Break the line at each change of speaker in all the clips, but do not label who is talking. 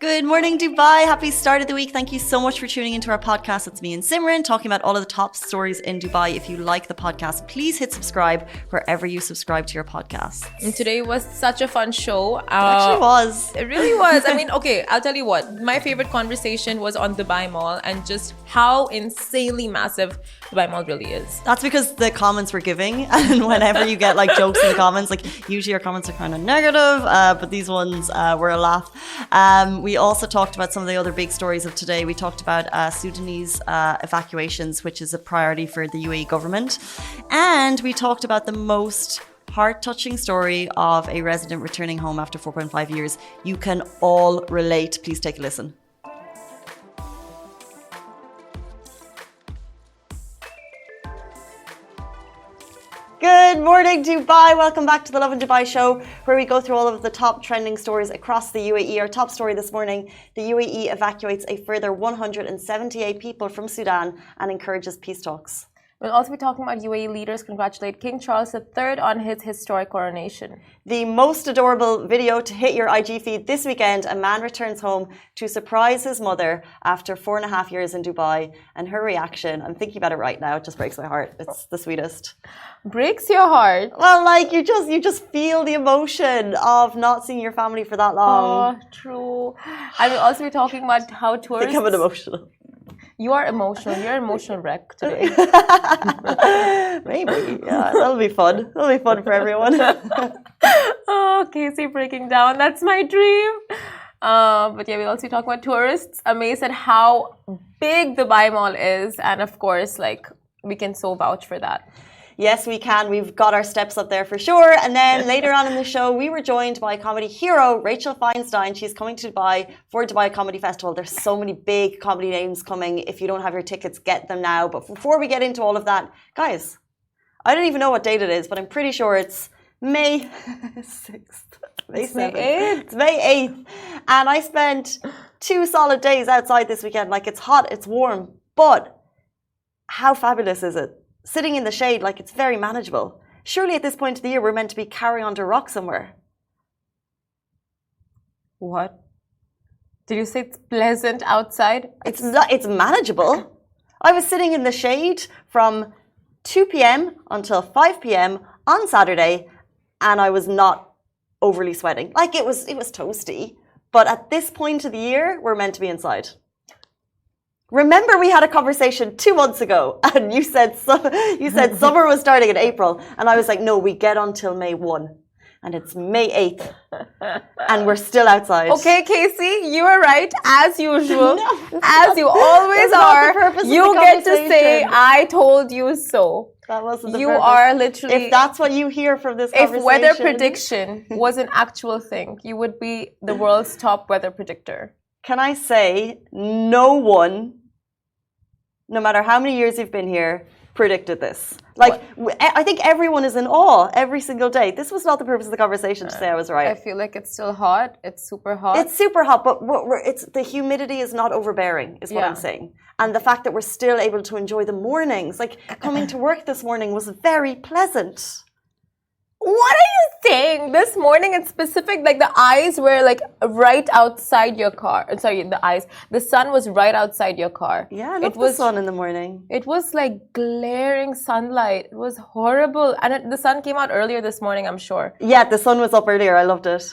Good morning, Dubai. Happy start of the week. Thank you so much for tuning into our podcast. It's me and Simran talking about all of the top stories in Dubai. If you like the podcast, please hit subscribe wherever you subscribe to your podcast.
And today was such a fun show.
It actually was.
It really was. I mean, okay, I'll tell you what. My favorite conversation was on Dubai Mall and just how insanely massive Dubai Mall really is.
That's because the comments were giving, and whenever you get like jokes in the comments, like usually our comments are kind of negative, but these ones were a laugh. We also talked about some of the other big stories of today. We talked about Sudanese evacuations, which is a priority for the UAE government. And we talked about the most heart-touching story of a resident returning home after 4.5 years. You can all relate. Please take a listen. Good morning, Dubai. Welcome back to the Lovin Dubai show, where we go through all of the top trending stories across the UAE. Our top story this morning, the UAE evacuates a further 178 people from Sudan and encourages peace talks.
We'll also be talking about UAE leaders congratulate King Charles III on his historic coronation.
The most adorable video to hit your IG feed this weekend. A man returns home to surprise his mother after 4.5 years in Dubai, and her reaction, I'm thinking about it right now, it just breaks my heart. It's the sweetest.
Breaks your heart?
Well, like you just feel the emotion of not seeing your family for that long.
Oh, true. And we'll also be talking about how tourists...
Becoming emotional.
You are emotional. You're an emotional wreck today.
Maybe. Yeah, that'll be fun. That'll be fun for everyone.
Oh, Casey breaking down. That's my dream. But yeah, we'll also be talking about tourists amazed at how big the Dubai Mall is. And of course, like, we can so vouch for that.
Yes, we can. We've got our steps up there for sure. And then later on in the show, we were joined by comedy hero Rachel Feinstein. She's coming to Dubai for Dubai Comedy Festival. There's so many big comedy names coming. If you don't have your tickets, get them now. But before we get into all of that, guys, I don't even know what date it is, but I'm pretty sure it's May 6th. May 7th. It's May 8th. And I spent 2 solid days outside this weekend. Like, it's hot, it's warm. But how fabulous is it? Sitting in the shade, like, it's very manageable. Surely at this point of the year, we're meant to be carrying on to rock somewhere.
What? Did you say it's pleasant outside?
It's manageable. I was sitting in the shade from 2 p.m. until 5 p.m. on Saturday, and I was not overly sweating. Like, it was toasty. But at this point of the year, we're meant to be inside. Remember, we had a conversation 2 months ago, and you said summer was starting in April, and I was like, no, we get until May 1, and it's May 8th, and we're still outside.
Okay, Casey, you are right, as usual,
No,
as you always are. You get to say, I told you so.
That wasn't the
you
purpose.
Are literally...
If that's what you hear from this conversation...
If weather prediction was an actual thing, you would be the world's top weather predictor.
Can I say, no one, no matter how many years you've been here, predicted this. Like, I think everyone is in awe every single day. This was not the purpose of the conversation to say I was right.
I feel like it's still hot. It's super hot.
It's super hot, but the humidity is not overbearing, is what I'm saying. And the fact that we're still able to enjoy the mornings. Like, coming to work this morning was very pleasant.
What are you saying? This morning in specific, like the eyes were like right outside your car. Sorry, the sun was right outside your car.
Yeah, I love the sun in the morning.
It was like glaring sunlight. It was horrible. And the sun came out earlier this morning, I'm sure.
Yeah, the sun was up earlier. I loved it.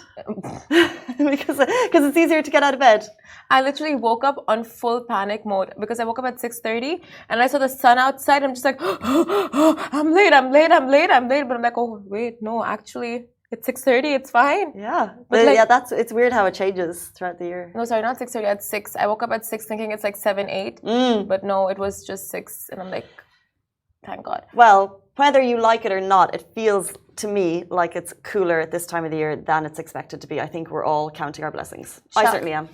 because it's easier to get out of bed.
I literally woke up on full panic mode because I woke up at 6:30 and I saw the sun outside. I'm just like, I'm late. But I'm like, oh, wait, no, actually, it's 6:30. It's fine.
Yeah.
But like,
it's weird how it changes throughout the year.
No, sorry, not 6:30, at 6. I woke up at 6 thinking it's like 7, 8. But no, it was just 6. And I'm like, thank God.
Well, whether you like it or not, it feels to me like it's cooler at this time of the year than it's expected to be. I think we're all counting our blessings. I certainly am.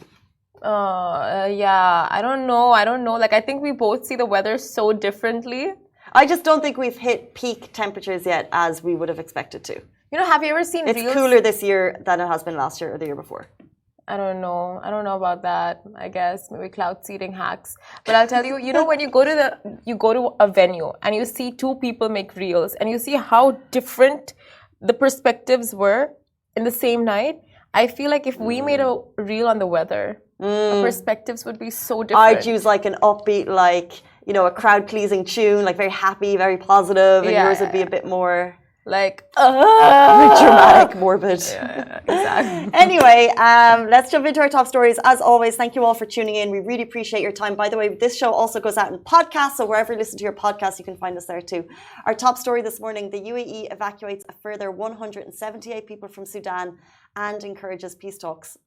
Yeah, I don't know. Like, I think we both see the weather so differently.
I just don't think we've hit peak temperatures yet as we would have expected to.
You know, have you ever seen
It's cooler this year than it has been last year or the year before.
I don't know about that. I guess maybe cloud seeding hacks. But I'll tell you, you know, when you go to a venue and you see two people make reels and you see how different the perspectives were in the same night. I feel like if we made a reel on the weather, our perspectives would be so different.
I'd use like an upbeat, like, you know, a crowd pleasing tune, like very happy, very positive, and yours would be a bit more
like
dramatic, morbid.
Exactly.
Anyway, let's jump into our top stories. As always, thank you all for tuning in. We really appreciate your time. By the way, this show also goes out in podcasts, so wherever you listen to your podcast, you can find us there too. Our top story this morning: the UAE evacuates a further 178 people from Sudan and encourages peace talks.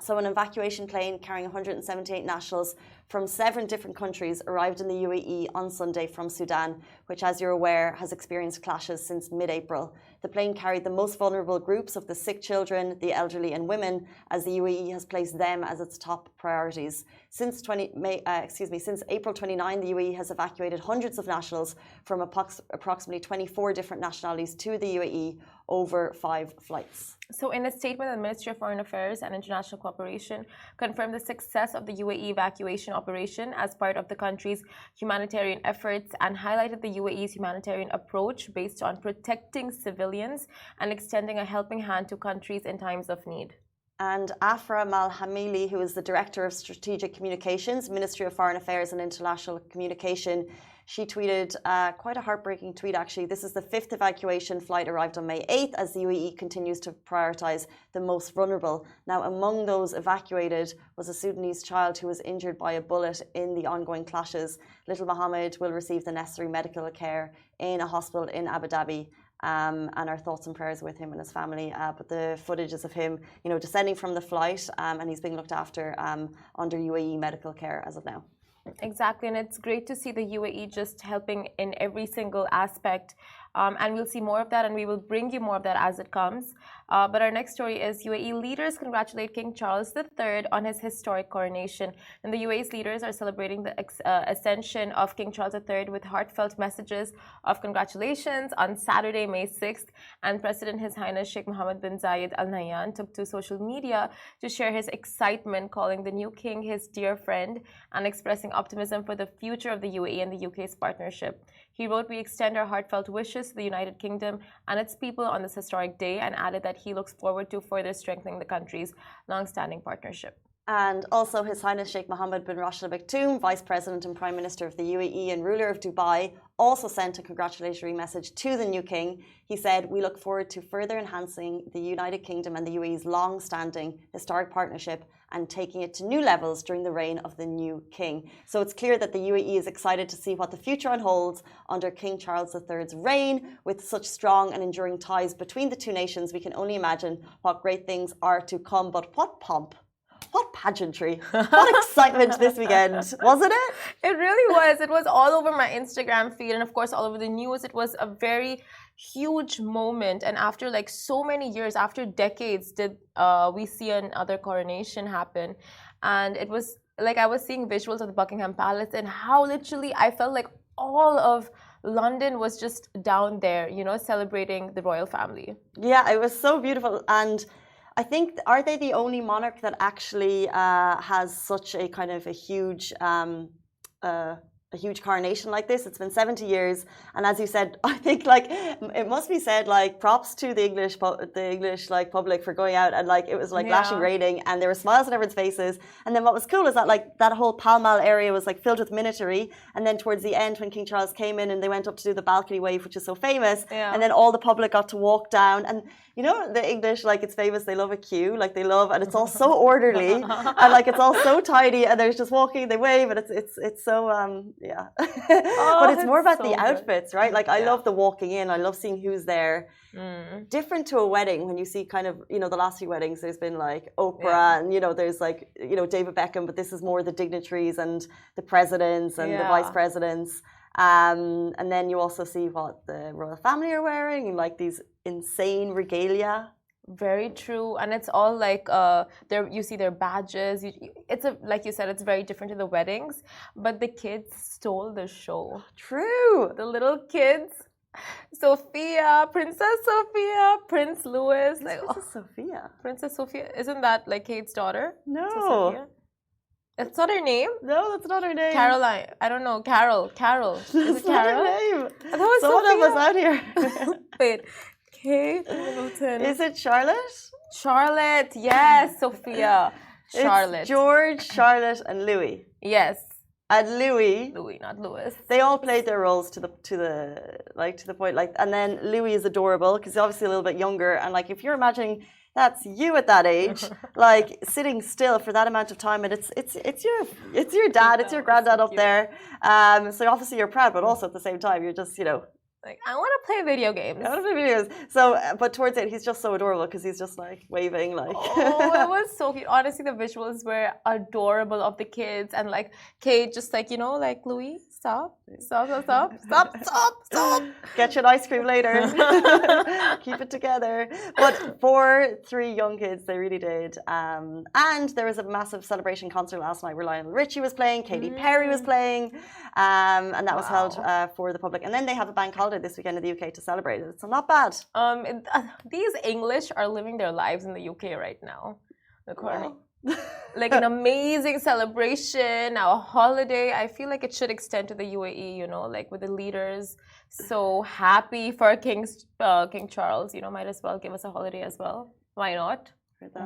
So an evacuation plane carrying 178 nationals from 7 different countries arrived in the UAE on Sunday from Sudan, which, as you're aware, has experienced clashes since mid-April. The plane carried the most vulnerable groups of the sick children, the elderly and women, as the UAE has placed them as its top priorities. Since April 29, the UAE has evacuated hundreds of nationals from approximately 24 different nationalities to the UAE over 5 flights.
So in a statement, the Ministry of Foreign Affairs and International Cooperation confirmed the success of the UAE evacuation operation as part of the country's humanitarian efforts and highlighted the UAE's humanitarian approach based on protecting civilians and extending a helping hand to countries in times of need.
And Afra Malhamili, who is the Director of Strategic Communications, Ministry of Foreign Affairs and International Communication, she tweeted quite a heartbreaking tweet, actually. This is the 5th evacuation flight arrived on May 8th as the UAE continues to prioritize the most vulnerable. Now, among those evacuated was a Sudanese child who was injured by a bullet in the ongoing clashes. Little Mohammed will receive the necessary medical care in a hospital in Abu Dhabi. And our thoughts and prayers with him and his family. But the footage is of him, you know, descending from the flight, and he's being looked after under UAE medical care as of now.
Exactly, and it's great to see the UAE just helping in every single aspect. And we'll see more of that, and we will bring you more of that as it comes. But our next story is UAE leaders congratulate King Charles III on his historic coronation. And the UAE's leaders are celebrating the ascension of King Charles III with heartfelt messages of congratulations on Saturday, May 6th. And President His Highness Sheikh Mohammed bin Zayed Al Nahyan took to social media to share his excitement, calling the new king his dear friend and expressing optimism for the future of the UAE and the UK's partnership. He wrote, "We extend our heartfelt wishes to the United Kingdom and its people on this historic day," and added that he looks forward to further strengthening the country's long-standing partnership.
And also His Highness Sheikh Mohammed bin Rashid Al Maktoum, Vice President and Prime Minister of the UAE and ruler of Dubai, also sent a congratulatory message to the new king. He said, "We look forward to further enhancing the United Kingdom and the UAE's long-standing historic partnership and taking it to new levels during the reign of the new king." So it's clear that the UAE is excited to see what the future unholds under King Charles III's reign. With such strong and enduring ties between the two nations, we can only imagine what great things are to come. But what pomp! What pageantry! What excitement this weekend, wasn't it?
It really was. It was all over my Instagram feed and, of course, all over the news. It was a very huge moment. And after like so many years, after decades, did we see another coronation happen. And it was like I was seeing visuals of the Buckingham Palace and how literally I felt like all of London was just down there, you know, celebrating the royal family.
Yeah, it was so beautiful. And I think, are they the only monarch that actually has such a kind of a huge coronation like this? It's been 70 years, and as you said, I think like it must be said, like props to the English like public for going out and like it was like lashing raining, and there were smiles on everyone's faces. And then what was cool is that like that whole Pall Mall area was like filled with minatory, and then towards the end when King Charles came in and they went up to do the balcony wave, which is so famous, and then all the public got to walk down. And you know, the English, like it's famous, they love a queue, like they love, and it's all so orderly and like it's all so tidy, and there's just walking, they wave, and it's so yeah. But it's more about the outfits, right? Like I love the walking in, I love seeing who's there. Different to a wedding when you see kind of, you know, the last few weddings there's been like Oprah and you know there's like, you know, David Beckham, but this is more the dignitaries and the presidents and the vice presidents. And then you also see what the royal family are wearing, like these insane regalia.
Very true, and it's all like there you see their badges. It's a, like you said, it's very different to the weddings, but the kids stole the show.
True,
the little kids, Sophia, Princess Sophia, Prince Louis. Like,
Princess Sophia.
Princess Sophia, isn't that like Kate's daughter?
No.
That's not her name?
No, that's not her name.
Caroline. I don't know. Carol. Is it Carol?
Not her name.
I thought it was
Someone
Sophia.
was out here.
Wait. Kate Middleton.
Is it Charlotte?
Charlotte, yes, Sophia. Charlotte.
It's George, Charlotte, and Louis.
Yes.
And Louis,
Not Louis.
they all played their roles to the point. Like, and then Louis is adorable because he's obviously a little bit younger. And like, if you're imagining that's you at that age, like sitting still for that amount of time, and it's your dad, it's your granddad up there. So obviously you're proud, but also at the same time you're just
like, I want to play video games.
I want to play videos. So, but towards it, he's just so adorable because he's just like waving, like.
Oh, it was so cute. Honestly, the visuals were adorable of the kids, and like Kate, just like like Louis, stop.
Get you an ice cream later. Keep it together. But for 3 young kids, they really did. And there was a massive celebration concert last night where Lionel Richie was playing, Katy Perry was playing, and that was held for the public. And then they have a bank holiday this weekend in the UK to celebrate it. So not bad.
These English are living their lives in the UK right now. Like an amazing celebration, a holiday. I feel like it should extend to the UAE, like with the leaders. So happy for King Charles, might as well give us a holiday as well. Why not?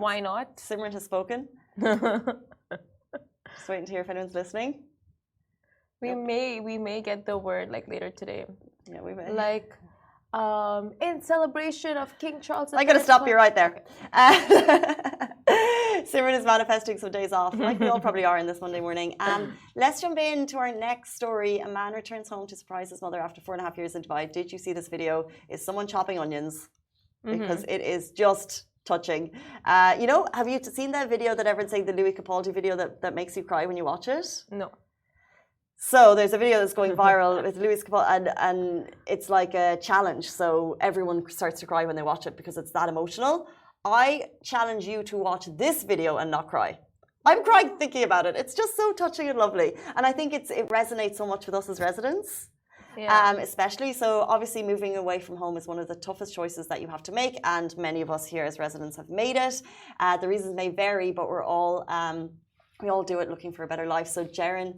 Why not?
Simran has spoken. Just waiting to hear if anyone's listening.
We may get the word like later today.
Yeah, we may.
Like, in celebration of King Charles.
I'm going to stop you right there. Simran is manifesting some days off, like we all probably are in this Monday morning. Let's jump into our next story. A man returns home to surprise his mother after 4.5 years in Dubai. Did you see this video? Is someone chopping onions? Because it is just touching. Have you seen that video that everyone's saying, the Louis Capaldi video that makes you cry when you watch it?
No.
So there's a video that's going viral with Louis Capaldi, and it's like a challenge. So everyone starts to cry when they watch it because it's that emotional. I challenge you to watch this video and not cry. I'm crying thinking about it. It's just so touching and lovely. And I think it resonates so much with us as residents. Yeah. Especially. So obviously moving away from home is one of the toughest choices that you have to make. And many of us here as residents have made it. The reasons may vary, but we all do it looking for a better life. So Jaren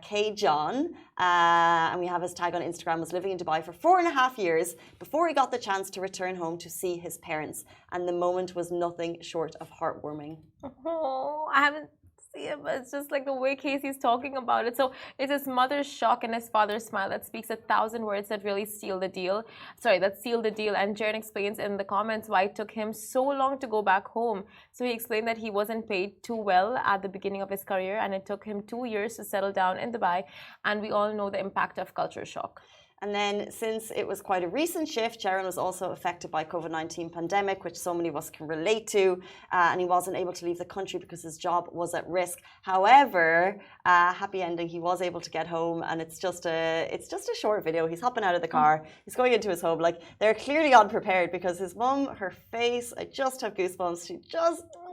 K. John, and we have his tag on Instagram, was living in Dubai for 4.5 years before he got the chance to return home to see his parents. And the moment was nothing short of heartwarming.
Oh, I haven't seen it, but it's just like the way Casey's talking about it. So it's his mother's shock and his father's smile that speaks 1,000 words that really seal the deal. And Jaren explains in the comments why it took him so long to go back home. So he explained that he wasn't paid too well at the beginning of his career, and it took him 2 years to settle down in Dubai. And we all know the impact of culture shock.
And then since it was quite a recent shift, Jaren was also affected by COVID-19 pandemic, which so many of us can relate to. And he wasn't able to leave the country because his job was at risk. However, happy ending, he was able to get home, and it's just a short video. He's hopping out of the car. He's going into his home. Like, they're clearly unprepared because his mum, her face, I just have goosebumps.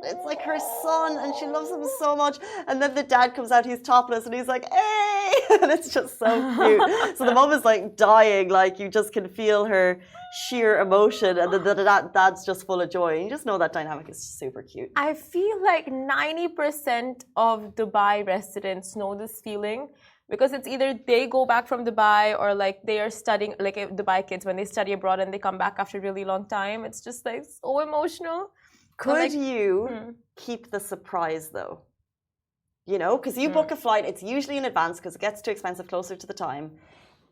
It's like her son, and she loves him so much. And then the dad comes out, he's topless, and he's like, hey! And it's just so cute. So the mum is like dying, like you just can feel her sheer emotion, and the dad's just full of joy. And you just know that dynamic is super cute.
I feel like 90% of Dubai residents know this feeling, because it's either they go back from Dubai or like they are studying, like Dubai kids when they study abroad and they come back after a really long time. It's just like so emotional.
Could you keep the surprise though? Because you book a flight, it's usually in advance because it gets too expensive closer to the time.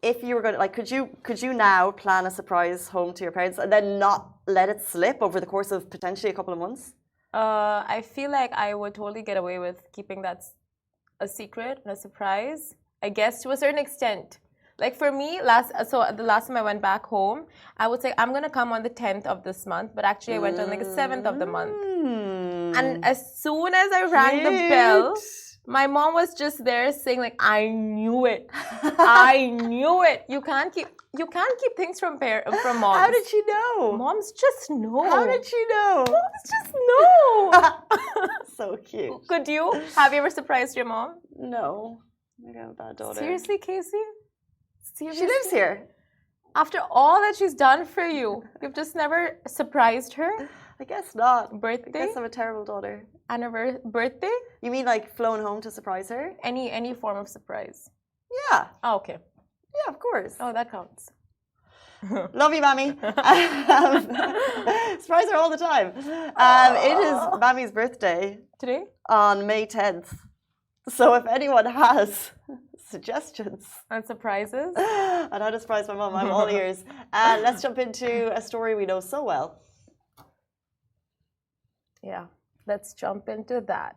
If you were going to, like, could you now plan a surprise home to your parents and then not let it slip over the course of potentially a couple of months?
I feel like I would totally get away with keeping that a secret and a surprise, I guess, to a certain extent. Like for me, the last time I went back home, I would say I'm going to come on the 10th of this month, but actually I went on like the 7th of the month. And as soon as I rang the bell, my mom was just there saying like, I knew it. I knew it. You can't keep things from moms.
How did she know?
Moms just know.
How did she know?
Moms just know.
So cute.
Could you? Have you ever surprised your mom?
No. I got a bad daughter.
Seriously, Casey? Seriously?
She lives here.
After all that she's done for you, you've just never surprised her?
I guess not.
Birthday?
I guess I'm a terrible daughter.
Birthday?
You mean like flown home to surprise her?
Any form of surprise?
Yeah.
Oh, okay.
Yeah, of course.
Oh, that counts.
Love you, Mammy. Surprise her all the time. It is Mammy's birthday
Today?
on May 10th. So if anyone has suggestions
And surprises?
on how to surprise my mom, I'm all ears. Let's jump into a story we know so well.
Yeah, let's jump into that.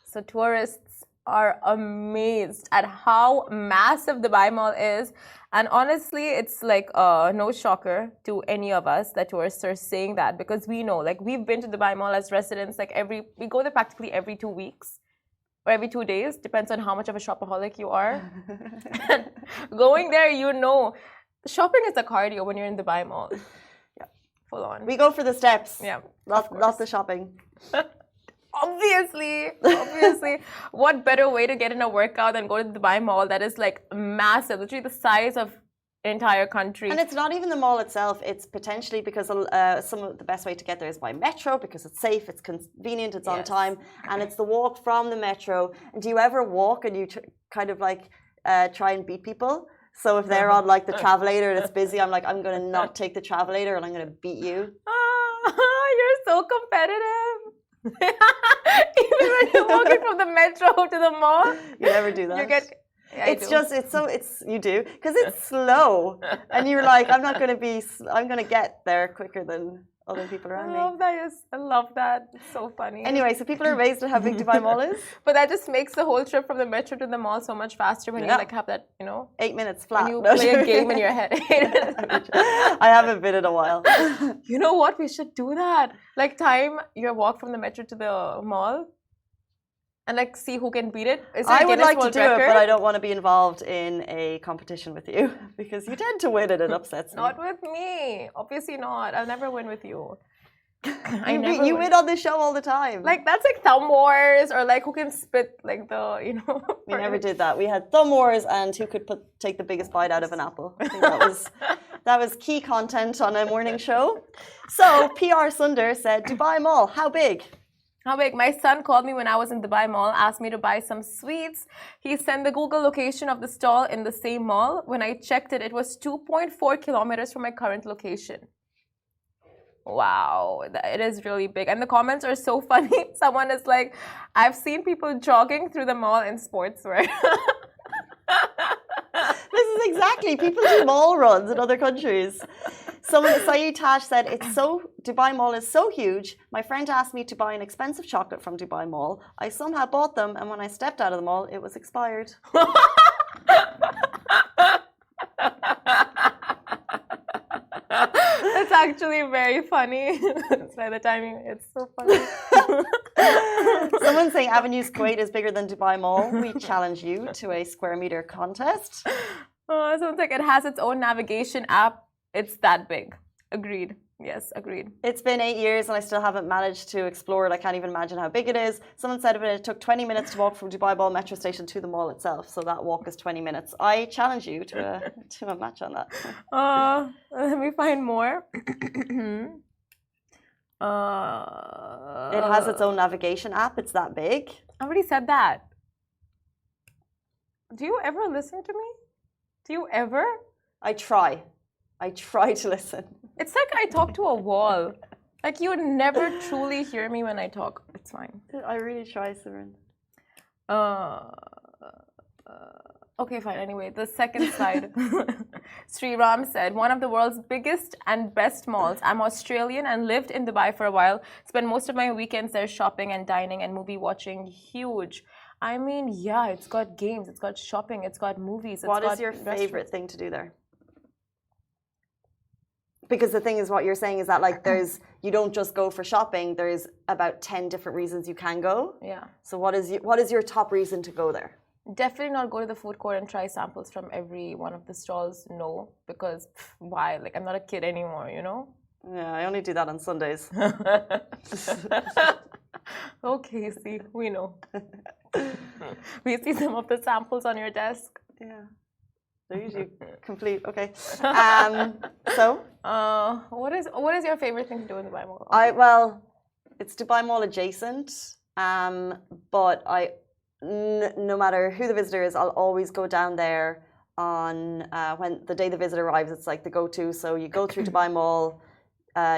So tourists are amazed at how massive Dubai Mall is. And honestly, it's like no shocker to any of us that tourists are saying that, because we know, like, we've been to Dubai Mall as residents, like we go there practically every 2 weeks or every 2 days, depends on how much of a shopaholic you are. Going there, you know, shopping is a cardio when you're in Dubai Mall. Yeah, full on.
We go for the steps.
Yeah,
lots of shopping.
Obviously. What better way to get in a workout than go to the Dubai Mall that is like massive, literally the size of an entire country.
And it's not even the mall itself. It's potentially, because some of the best way to get there is by metro, because it's safe, it's convenient, it's on time, and it's the walk from the metro. And do you ever walk and you kind of like try and beat people? So if they're on like the travelator and it's busy, I'm like, I'm going to not take the travelator and I'm going to beat you.
You're so competitive. Even when you're walking from the metro to the mall,
you never do that.
You get. Yeah,
You do, because it's slow, and you're like, I'm going to get there quicker than other people around me.
I love that. It's so funny.
Anyway, so people are amazed at how big Dubai Mall is.
But that just makes the whole trip from the metro to the mall so much faster when you like have that,
8 minutes flat.
When you play a game in your head.
I haven't been in a while.
You know what? We should do that. Like, time your walk from the metro to the mall and like see who can beat it.
I would like to do it, but I don't want to be involved in a competition with you because you tend to win and it upsets me.
Not with me. Obviously not. I'll never win with you.
You win on this show all the time.
Like, that's like thumb wars, or like who can spit like the,
We never did that. We had thumb wars and who could take the biggest bite out of an apple. I think that was key content on a morning show. So PR Sunder said, Dubai Mall, how big?
How big? My son called me when I was in Dubai Mall, asked me to buy some sweets. He sent the Google location of the stall in the same mall. When I checked it, it was 2.4 kilometers from my current location. Wow, it is really big. And the comments are so funny. Someone is like, I've seen people jogging through the mall in sportswear.
This is exactly, people do mall runs in other countries. Saeed Tash said, Dubai Mall is so huge. My friend asked me to buy an expensive chocolate from Dubai Mall. I somehow bought them, and when I stepped out of the mall, it was expired.
That's actually very funny. By the timing, it's so funny.
Someone's saying Avenues Kuwait is bigger than Dubai Mall. We challenge you to a square meter contest.
Someone's like, it has its own navigation app. It's that big. Agreed. Yes, agreed.
It's been 8 years and I still haven't managed to explore it. I can't even imagine how big it is. Someone said it took 20 minutes to walk from Dubai Mall metro station to the mall itself. So that walk is 20 minutes. I challenge you to a match on that.
Let me find more.
It has its own navigation app. It's that big.
I already said that. Do you ever listen to me? Do you ever?
I try to listen.
It's like I talk to a wall. Like, you would never truly hear me when I talk. It's fine.
I really try, Simran.
Okay, fine. Anyway, the second slide. Sri Ram said, one of the world's biggest and best malls. I'm Australian and lived in Dubai for a while. Spent most of my weekends there shopping and dining and movie watching. Huge. I mean, yeah, it's got games, it's got shopping, it's got movies.
What is your favorite thing to do there? Because the thing is, what you're saying is that, like, you don't just go for shopping. There's about 10 different reasons you can go.
Yeah.
So what is your top reason to go there?
Definitely not go to the food court and try samples from every one of the stalls. No, because why? Like, I'm not a kid anymore,
Yeah, I only do that on Sundays.
Okay, see, we know. We see some of the samples on your desk.
Yeah. They're usually complete. Okay.
What is your favorite thing to do in Dubai Mall?
Well, it's Dubai Mall adjacent. But no matter who the visitor is, I'll always go down there on when the day the visitor arrives. It's like the go-to. So you go through Dubai Mall,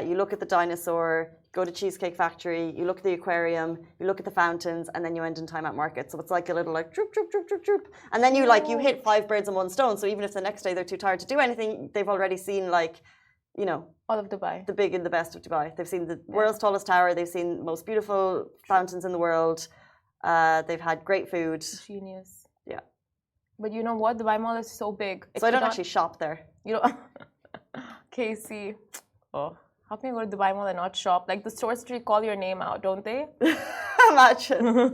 you look at the dinosaur, go to Cheesecake Factory, you look at the aquarium, you look at the fountains, and then you end in Time Out Market. So it's like a little like droop, droop, droop, droop, droop. And then you hit 5 birds in one stone. So even if the next day they're too tired to do anything, they've already seen like, you know,
all of Dubai,
the big and the best of Dubai. They've seen the world's tallest tower. They've seen the most beautiful fountains in the world. They've had great food.
Genius.
Yeah.
But you know what? Dubai Mall is so big.
So I don't actually shop there.
You know, Casey. Oh, how can you go to Dubai Mall and not shop? Like the stores actually call your name out, don't they?
Imagine.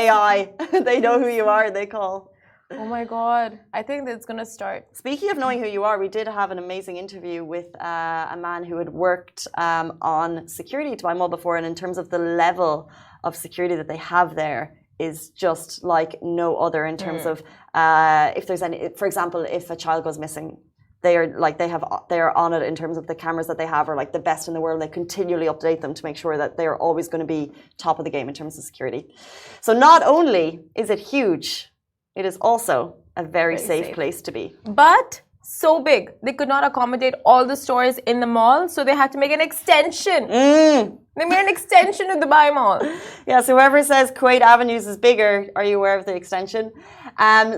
AI. They know who you are. They call.
Oh my God. I think that's going to start.
Speaking of knowing who you are, we did have an amazing interview with a man who had worked on security at Dubai Mall before. And in terms of the level of security that they have there is just like no other in terms of if there's any, for example, if a child goes missing, they are on it in terms of the cameras that they have are like the best in the world. They continually update them to make sure that they are always going to be top of the game in terms of security. So not only is it huge, it is also a very safe place to be.
But so big, they could not accommodate all the stores in the mall, so they had to make an extension. They made an extension to the Dubai Mall.
Yeah, so whoever says Kuwait Avenues is bigger, are you aware of the extension?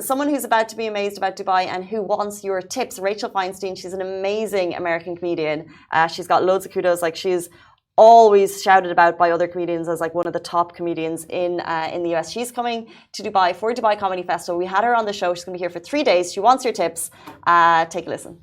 Someone who's about to be amazed about Dubai and who wants your tips, Rachel Feinstein. She's an amazing American comedian. She's got loads of kudos. Like she's always shouted about by other comedians as like one of the top comedians in the US. She's coming to Dubai for Dubai Comedy Festival. We had her on the show. She's going to be here for 3 days. She wants your tips. Take a listen.